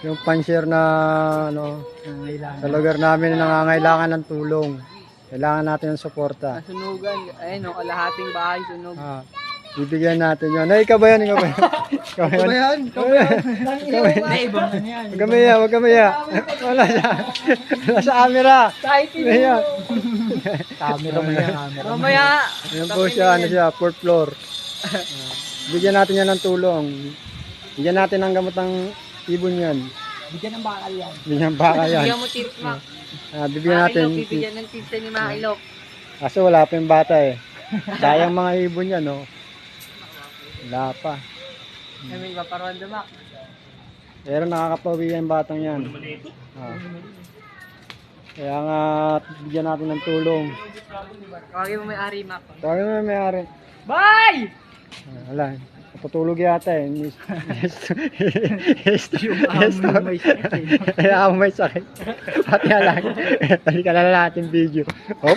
Yung pan-share na ano, Nangailangan. sa lugar namin na nangangailangan ng tulong. Kailangan natin ng suporta. Nasunugan. Ayun o, kalahating bahay sunog. Ah, bibigyan natin yun. Ay, ikaw ba yan? Ikaw ba yan? Ikaw ba yan? Ikaw ba yan? Hindi, ibang ano yan. Huwag kami ya, huwag kami ya. Wala siya. Wala sa camera. Kahit Kaya, Camera mo yan, camera. mamaya. ayan po siya, ano siya, 4th floor. Bigyan natin yan ng tulong. Bigyan natin ng gamot ng ibon yan. Bigyan ng bakal yan. Bigyan baka yan. Bigyan mo tips, Mac. Bibigyan natin. Bibigyan ng tips ni Makilok. Kaso wala pa yung bata eh. Sayang mga ibon yan, no? Wala pa. Kami paparondo, Mac. Pero nakakapawi yung batang yan. Ah. Kaya nga, bigyan natin ng tulong. Tawagin mo may-ari, Mac. Tawagin mo na may-ari. Bye! Wala. Natutulog yata eh. Yung amo may sakit eh. Kaya ako may sakit. Pati alag. Balikan na natin video. Hop.